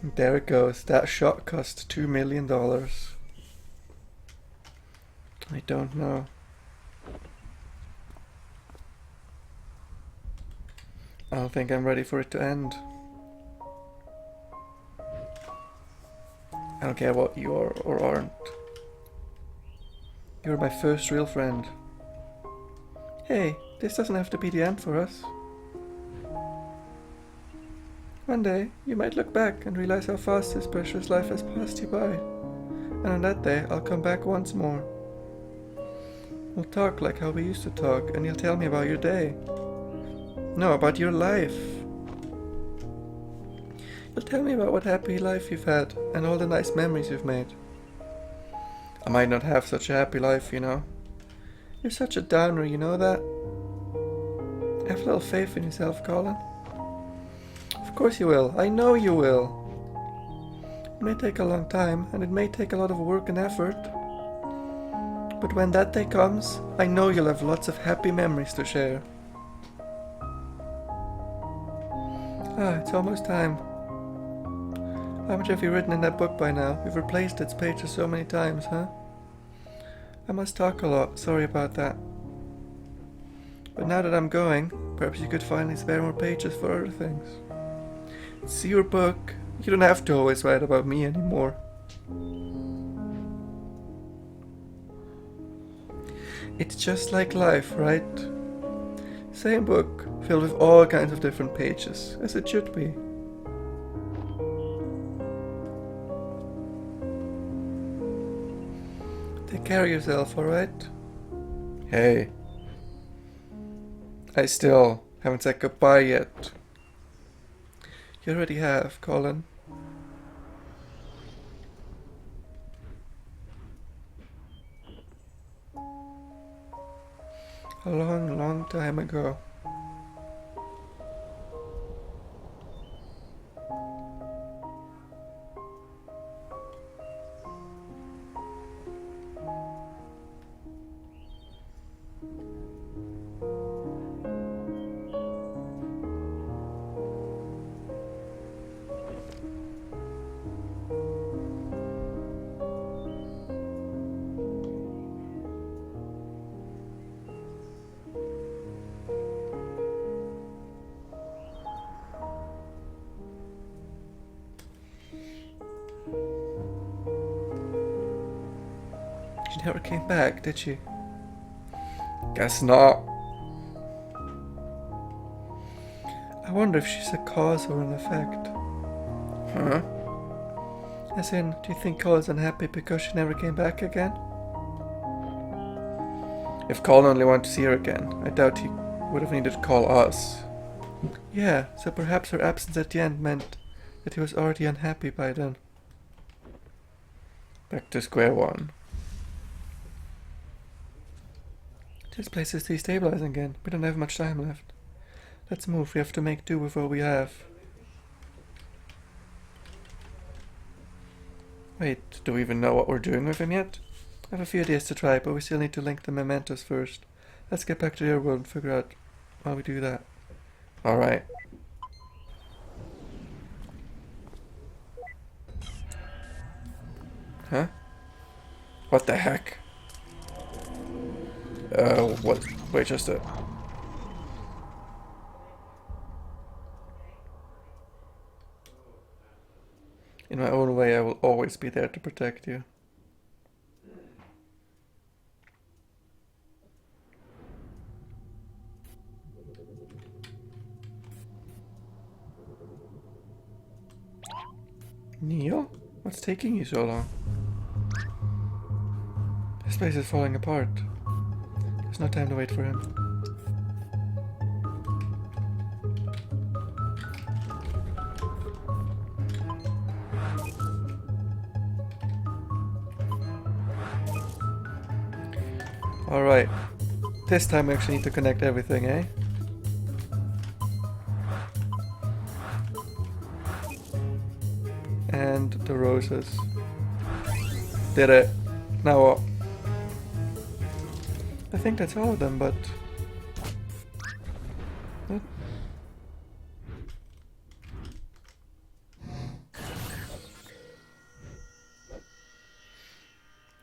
There it goes. That shot cost $2 million. I don't know. I don't think I'm ready for it to end. I don't care what you are or aren't. You're my first real friend. Hey, this doesn't have to be the end for us. One day, you might look back and realize how fast this precious life has passed you by. And on that day, I'll come back once more. We'll talk like how we used to talk, and you'll tell me about your day. No, about your life. You'll tell me about what happy life you've had, and all the nice memories you've made. I might not have such a happy life, you know. You're such a downer, you know that? Have a little faith in yourself, Colin. Of course you will. I know you will. It may take a long time, and it may take a lot of work and effort. But when that day comes, I know you'll have lots of happy memories to share. Ah, it's almost time. How much have you written in that book by now? You've replaced its pages so many times, huh? I must talk a lot, sorry about that. But now that I'm going, perhaps you could finally spare more pages for other things. It's your book. You don't have to always write about me anymore. It's just like life, right? Same book, filled with all kinds of different pages, as it should be. Take care of yourself, alright? Hey. I still haven't said goodbye yet. You already have, Colin. A long, long time ago. She never came back, did she? Guess not. I wonder if she's a cause or an effect. Huh? As in, do you think Cole's unhappy because she never came back again? If Cole only wanted to see her again, I doubt he would have needed to call us. Yeah, so perhaps her absence at the end meant that he was already unhappy by then. Back to square one. This place is destabilizing again. We don't have much time left. Let's move. We have to make do with what we have. Wait, do we even know what we're doing with him yet? I have a few ideas to try, but we still need to link the mementos first. Let's get back to your world and figure out how we do that. Alright. Huh? What the heck? What? Wait, just a... In my own way, I will always be there to protect you. Neil? What's taking you so long? This place is falling apart. There's no time to wait for him. Alright. This time I actually need to connect everything, eh? And the roses. Did it. Now what? I think that's all of them, but... What?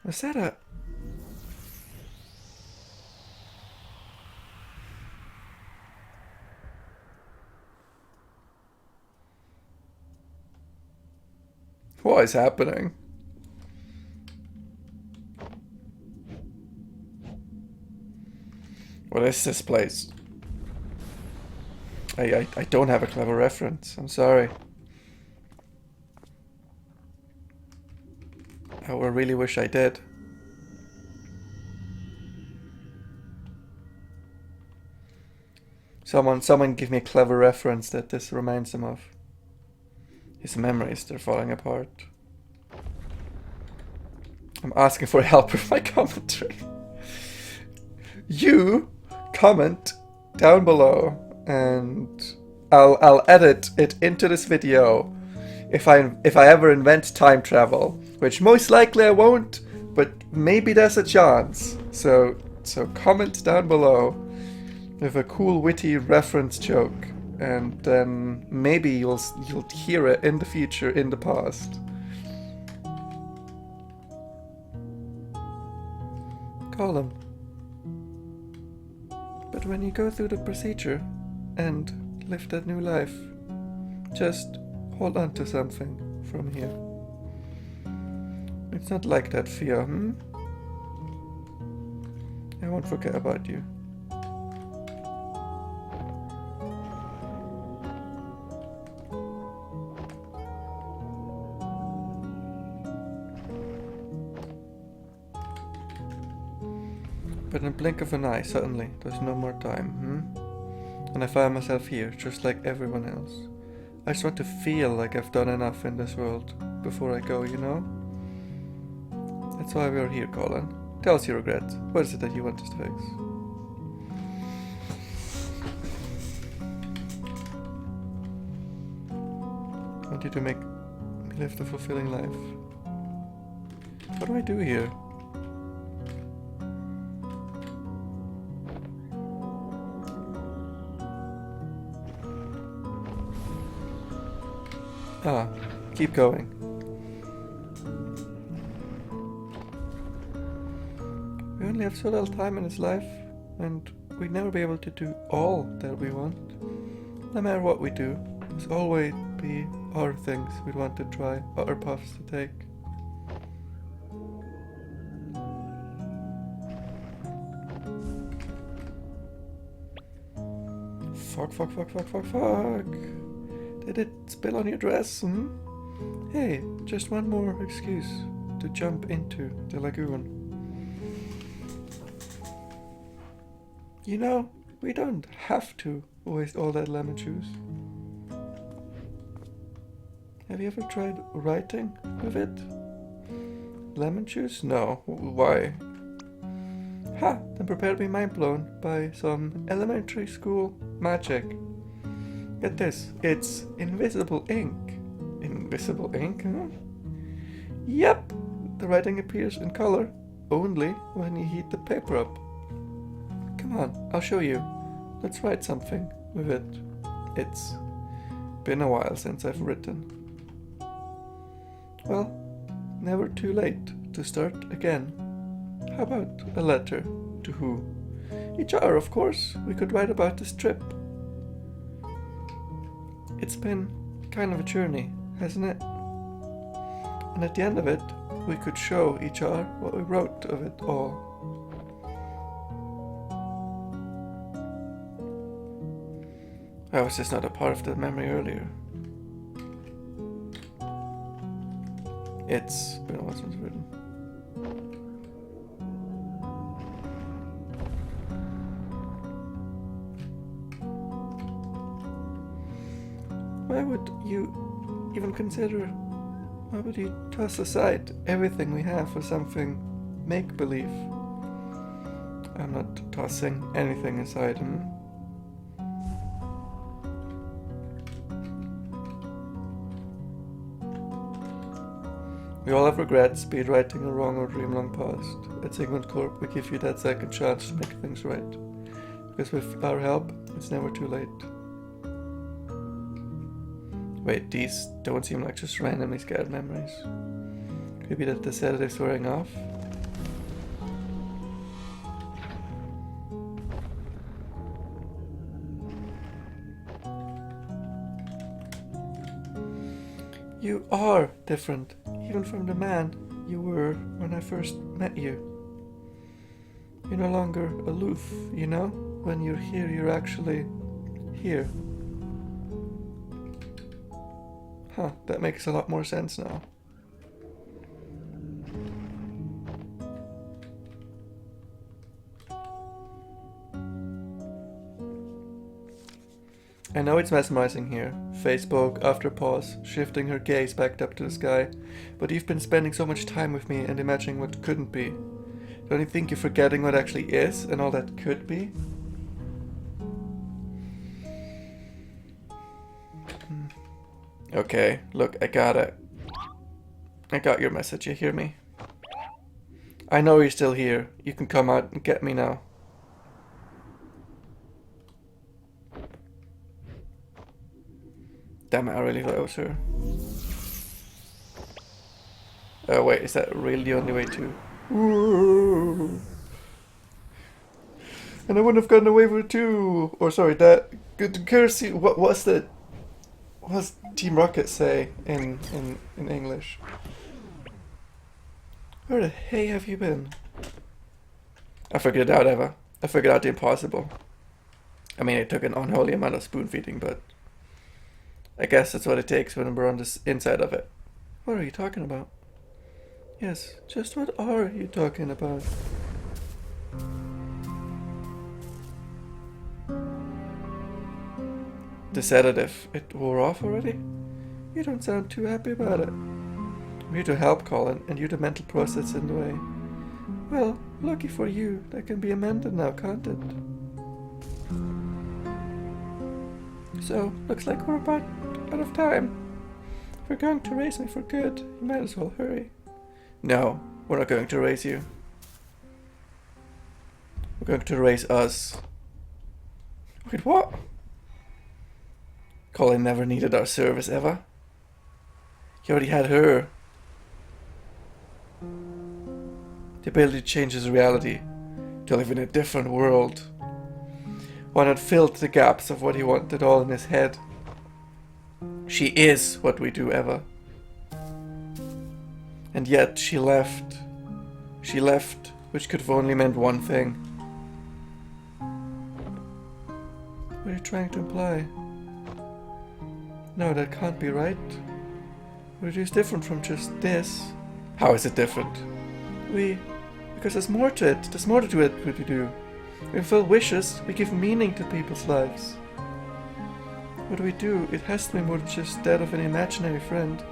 Is that a... What is happening? What is this place? I don't have a clever reference. I'm sorry. I really wish I did. Someone give me a clever reference that this reminds him of. His memories, they're falling apart. I'm asking for help with my commentary. You comment down below and I'll edit it into this video if I ever invent time travel, which most likely I won't, but maybe there's a chance. So comment down below with a cool witty reference joke, and then maybe you'll hear it in the future, in the past. Call him. But when you go through the procedure and live that new life, just hold on to something from here. It's not like that fear, I won't forget about you. But in a blink of an eye, suddenly, there's no more time, And I find myself here, just like everyone else. I just want to feel like I've done enough in this world before I go, you know? That's why we're here, Colin. Tell us your regrets. What is it that you want us to fix? I want you to make me live a fulfilling life. What do I do here? Keep going. We only have so little time in this life, and we'd never be able to do all that we want. No matter what we do, there's always be other things we'd want to try, other paths to take. Fuck. Did it spill on your dress, Hey, just one more excuse to jump into the lagoon. You know, we don't have to waste all that lemon juice. Have you ever tried writing with it? Lemon juice? No. Why? Ha! Then prepare to be mind blown by some elementary school magic. Get this, it's invisible ink. Invisible ink, Yep! The writing appears in color only when you heat the paper up. Come on, I'll show you. Let's write something with it. It's been a while since I've written. Well, never too late to start again. How about a letter? To who? Each other, of course. We could write about this trip. It's been kind of a journey, hasn't it? And at the end of it, we could show each other what we wrote of it all. Why was this not a part of the memory earlier? It's been a while since written. Why would you even consider? Why would you toss aside everything we have for something make-believe? I'm not tossing anything aside, We all have regrets, be it writing a wrong or dream-long past. At Sigmund Corp, we give you that second chance to make things right. Because with our help, it's never too late. Wait, these don't seem like just randomly scattered memories. Could it be that the sedative's wearing off? You are different, even from the man you were when I first met you. You're no longer aloof, you know? When you're here, you're actually here. Huh, that makes a lot more sense now. I know it's mesmerizing here. Face spoke after a pause, shifting her gaze back up to the sky. But you've been spending so much time with me and imagining what couldn't be. Don't you think you're forgetting what actually is and all that could be? Okay, look, I got it. I got your message, you hear me? I know you're still here. You can come out and get me now. Damn it, I really thought it was her. Oh wait, is that really the only way to? Ooh. And I wouldn't have gotten away with it too. Or sorry, that good currency. What's Team Rocket say in English? Where the hey have you been? I figured it out, Eva. I figured out the impossible. I mean, it took an unholy amount of spoon feeding, but I guess that's what it takes when we're on the inside of it. What are you talking about? Yes, just what are you talking about? The sedative, it wore off already? You don't sound too happy about it. I'm here to help, Colin, and you're the mental process in the way. Well, lucky for you, that can be amended now, can't it? So, looks like we're about out of time. If you're going to raise me for good, you might as well hurry. No, we're not going to raise you. We're going to raise us. Wait, what? Colin never needed our service, ever. He already had her. The ability to change his reality, to live in a different world. One that filled the gaps of what he wanted all in his head. She is what we do, Eva. And yet she left. She left, which could have only meant one thing. What are you trying to imply? No, that can't be right. What is different from just this? How is it different? Because there's more to it. There's more to it what we do. We fulfill wishes, we give meaning to people's lives. What do? It has to be more than just that of an imaginary friend.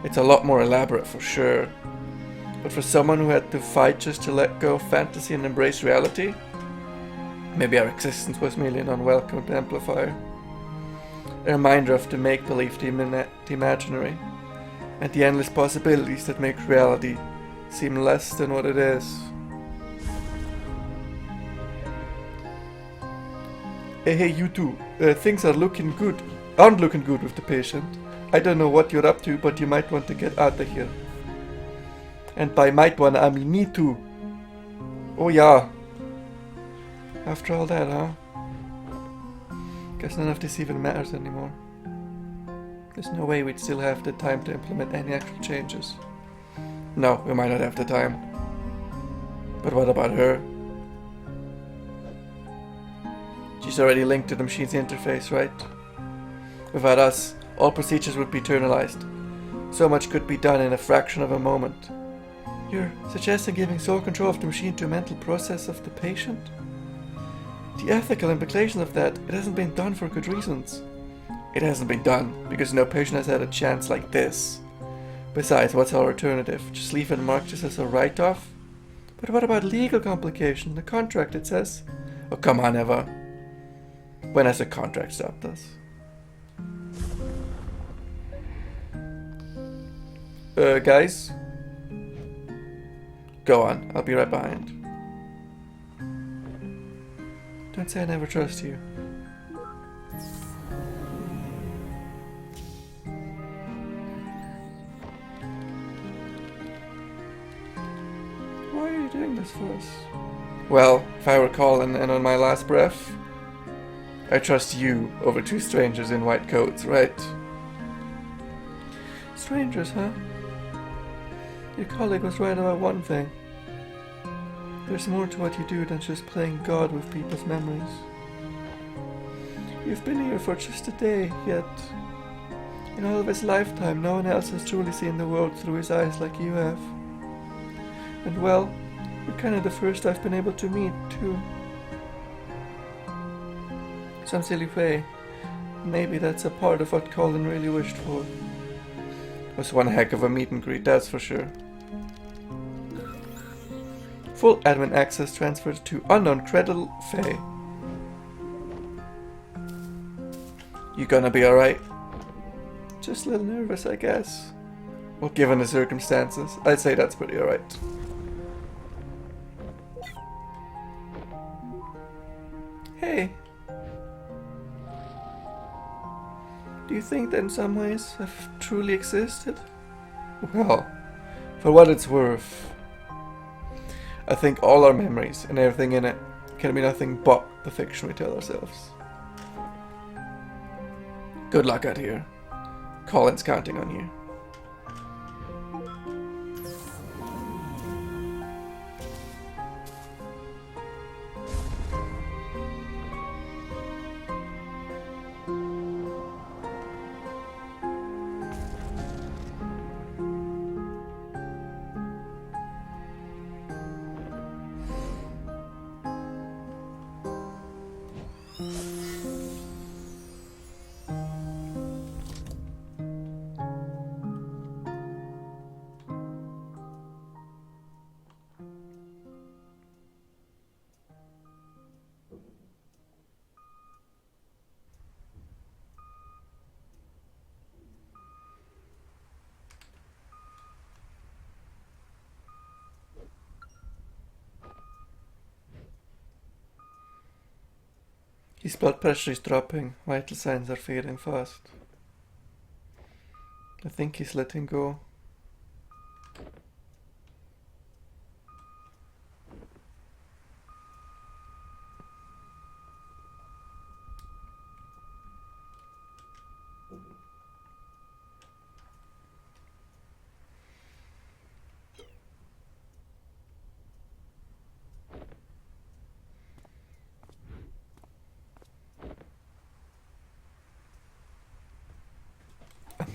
It's a lot more elaborate for sure. But for someone who had to fight just to let go of fantasy and embrace reality, maybe our existence was merely an unwelcomed amplifier. A reminder of the make-believe, the imaginary, and the endless possibilities that make reality seem less than what it is. Hey, you two. Things aren't looking good with the patient. I don't know what you're up to, but you might want to get out of here. And by might want, I mean me too. Oh yeah. After all that, huh? Guess none of this even matters anymore. There's no way we'd still have the time to implement any actual changes. No, we might not have the time. But what about her? She's already linked to the machine's interface, right? Without us, all procedures would be eternalized. So much could be done in a fraction of a moment. You're suggesting giving sole control of the machine to a mental process of the patient? The ethical implications of that, it hasn't been done for good reasons. It hasn't been done because no patient has had a chance like this. Besides, what's our alternative? Just leave it marked just as a write-off? But what about legal complication? The contract, it says. Oh, come on, Eva. When has a contract stopped us? Guys? Go on, I'll be right behind. Don't say I never trust you. Why are you doing this for us? Well, if I recall, and on my last breath, I trust you over two strangers in white coats, right? Strangers, huh? Your colleague was right about one thing. There's more to what you do than just playing God with people's memories. You've been here for just a day, yet in all of his lifetime no one else has truly seen the world through his eyes like you have. And well, you're kind of the first I've been able to meet, too. Some silly way. Maybe that's a part of what Colin really wished for. It was one heck of a meet and greet, that's for sure. Full admin access transferred to unknown Credit Faye. You gonna be alright? Just a little nervous, I guess. Well, given the circumstances, I'd say that's pretty alright. Hey. Do you think that in some ways I've truly existed? Well, for what it's worth, I think all our memories and everything in it can be nothing but the fiction we tell ourselves. Good luck out here. Colin's counting on you. His blood pressure is dropping, vital signs are fading fast. I think he's letting go.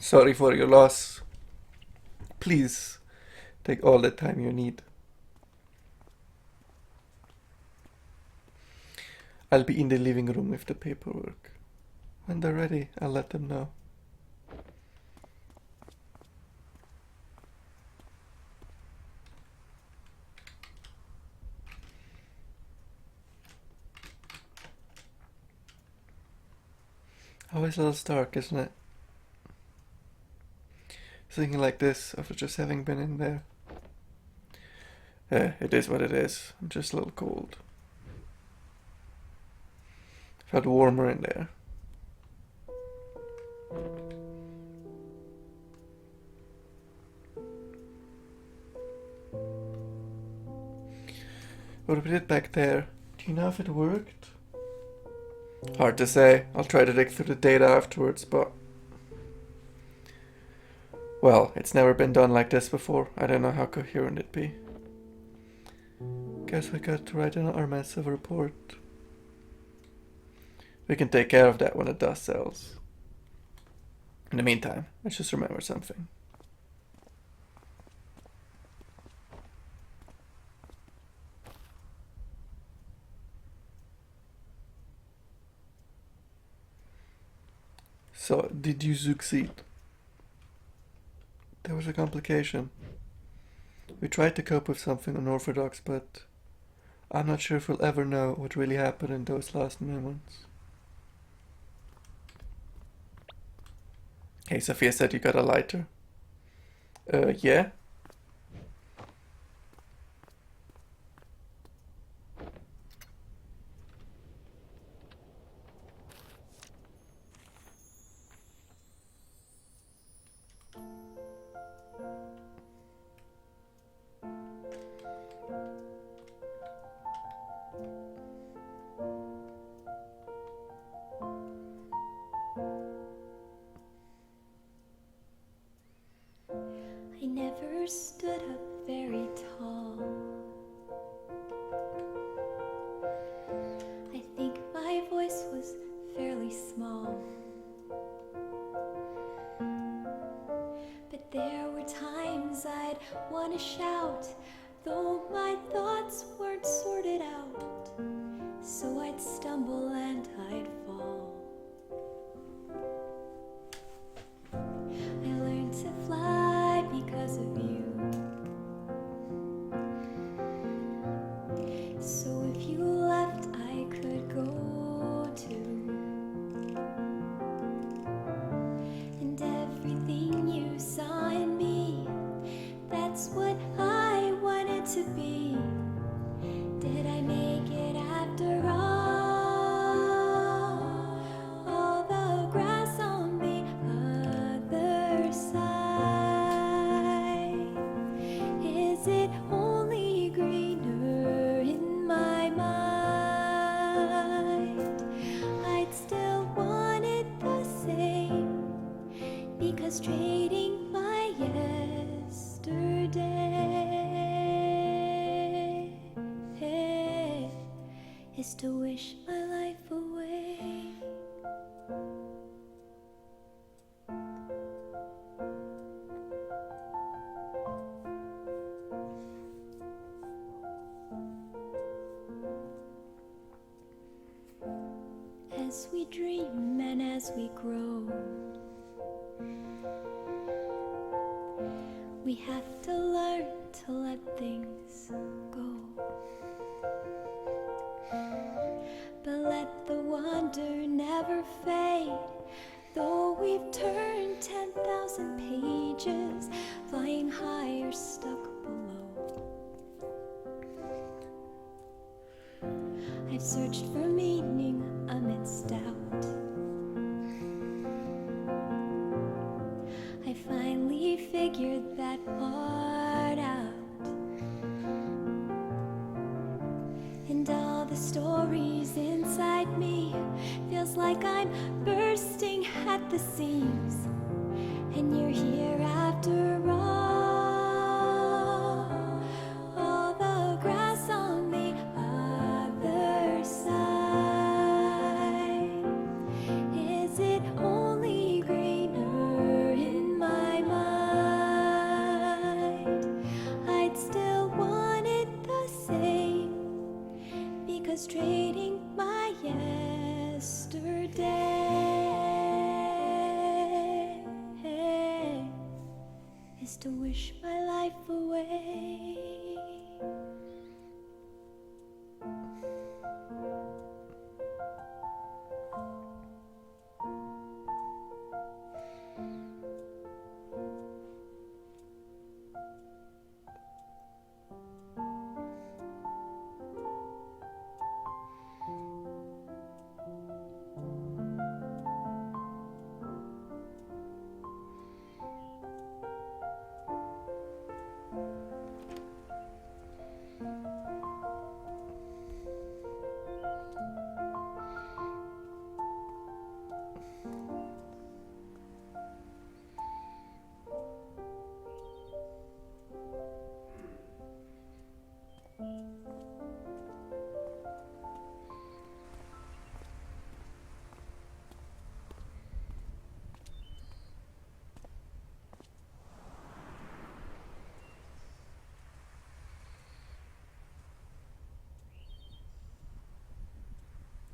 Sorry for your loss. Please, take all the time you need. I'll be in the living room with the paperwork. When they're ready, I'll let them know. Always a little dark, isn't it? Thinking like this after just having been in there. It is what it is. I'm just a little cold. Felt warmer in there. What we did back there, do you know if it worked? Hard to say. I'll try to dig through the data afterwards, but... well, it's never been done like this before. I don't know how coherent it'd be. Guess we got to write another massive report. We can take care of that when the dust settles. In the meantime, let's just remember something. So, did you succeed? There was a complication. We tried to cope with something unorthodox, but I'm not sure if we'll ever know what really happened in those last moments. Hey, Sophia said you got a lighter. Yeah? I never stood up very tall. I think my voice was fairly small. But there were times I'd want to shout, though my thoughts weren't sorted out. So I'd stumble and I'd fall. I learned to fly because of you. So if you left, I could go too. And everything you saw in me, that's what I wanted to be. Did I make it after all? All the grass on the other side, is it only greener in my mind? I'd still want it the same, because trading my yesterday is to wish my life away. As we dream and as we grow, we have to learn to let things go. But let the wonder never fade, though we've turned 10,000 pages, flying high or stuck below. I've searched for meaning amidst doubt. I finally figured that part out. And all the stories inside me, feels like I'm bursting at the seams. And you're here after all. All the grass on the other side, is it only greener in my mind? I'd still want it the same, because trading my yesterday is to wish my life away.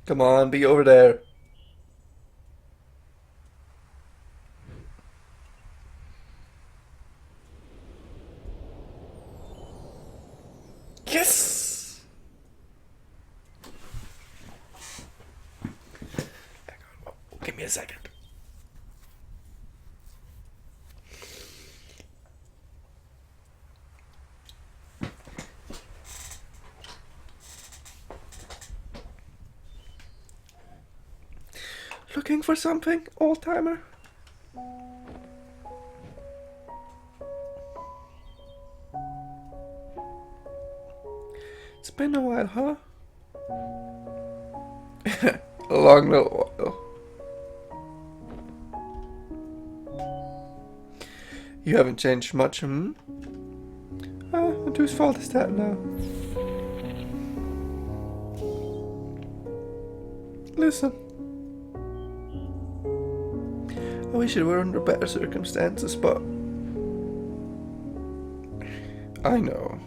Come on, be over there. Yes! Hang on, give me a second. Looking for something, old-timer? It's been a while, huh? A long little while. You haven't changed much, And whose fault is that now? Listen. I wish it were under better circumstances, but I know.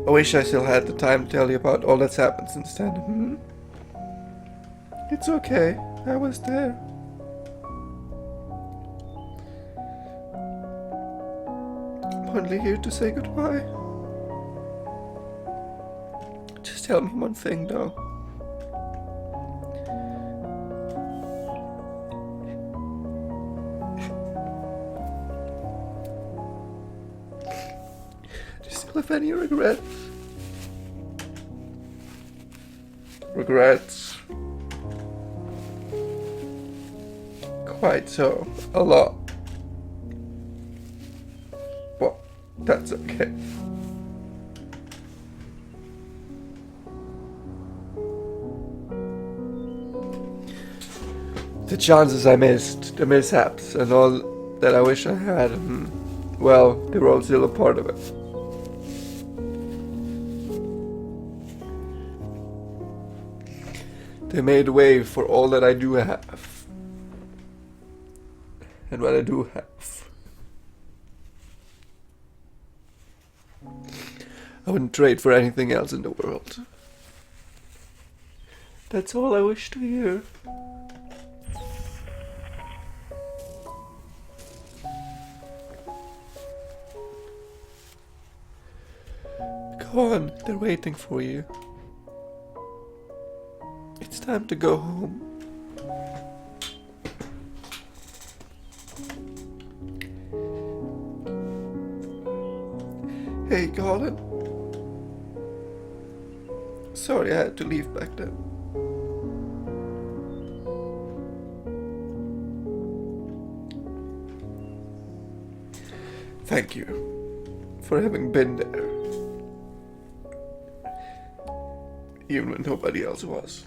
I wish I still had the time to tell you about all that's happened since then. It's okay. I was there. I'm only here to say goodbye. Just tell me one thing, though. Do you still have any regrets? Regrets? Quite so. A lot. Well, that's okay. The chances I missed, the mishaps, and all that I wish I had, well, they were all still a part of it. They made way for all that I do have. And what I do have, I wouldn't trade for anything else in the world. That's all I wish to hear. Go on, they're waiting for you. It's time to go home. Hey, Colin. Sorry I had to leave back then. Thank you for having been there. Even when nobody else was.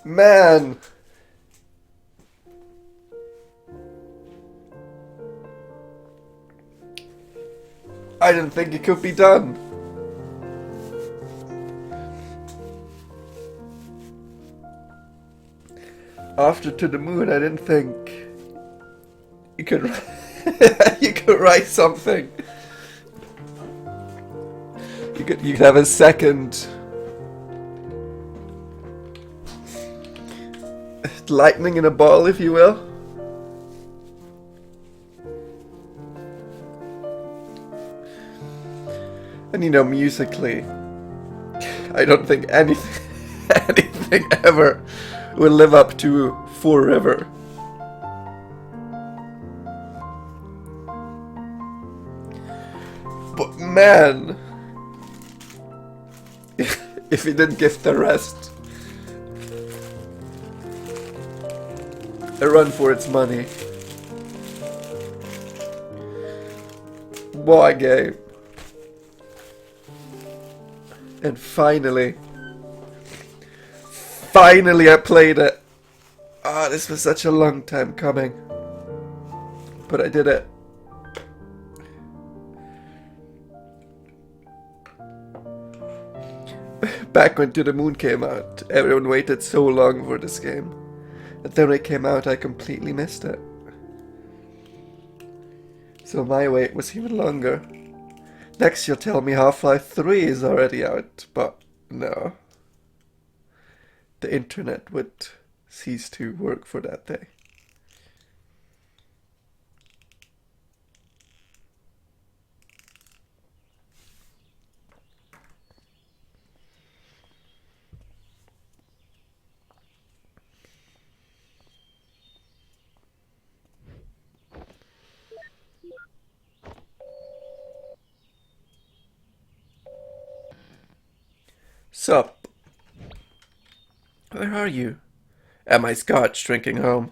Man! I didn't think it could be done. After To the Moon, I didn't think you could you could write something. You could have a second lightning in a ball, if you will. And you know, musically, I don't think anything ever will live up to Forever. But man, if he didn't give the rest a run for its money. What a game. And finally I played it. Ah, this was such a long time coming. But I did it. Back when To the Moon came out, everyone waited so long for this game. And then when it came out, I completely missed it. So my wait was even longer. Next you'll tell me Half-Life 3 is already out, but no. The internet would cease to work for that day. Sup? Where are you? Am I Scotch drinking home?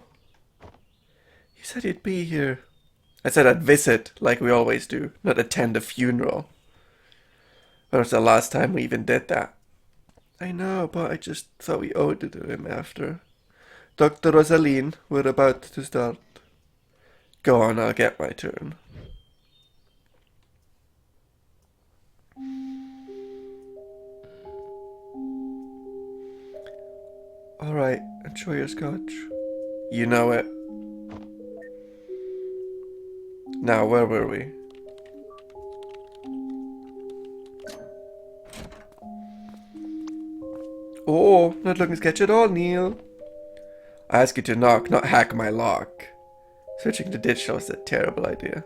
You said you'd be here. I said I'd visit, like we always do, not attend a funeral. When was the last time we even did that? I know, but I just thought we owed it to him after. Dr. Rosaline, we're about to start. Go on, I'll get my turn. Alright, enjoy your scotch. You know it. Now, where were we? Oh, not looking sketchy at all, Neil. I ask you to knock, not hack my lock. Switching to digital is a terrible idea.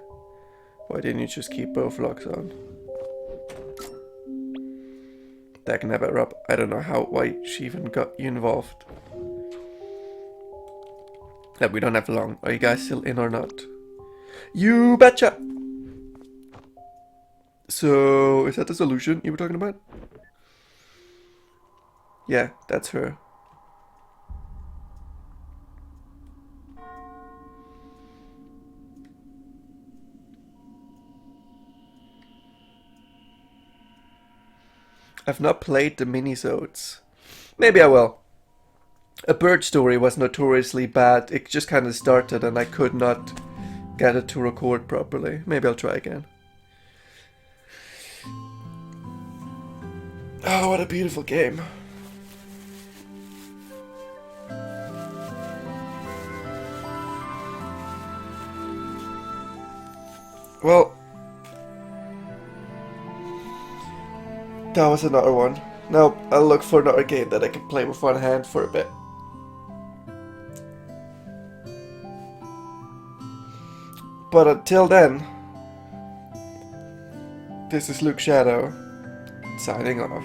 Why didn't you just keep both locks on? That never up. I don't know why she even got you involved. Yeah, we don't have long. Are you guys still in or not? You betcha! So, is that the solution you were talking about? Yeah, that's her. I've not played the minisodes. Maybe I will. A Bird Story was notoriously bad. It just kind of started and I could not get it to record properly. Maybe I'll try again. Oh, what a beautiful game. Well, that was another one. Now I'll look for another game that I can play with one hand for a bit. But until then, this is lukeshadow, signing off.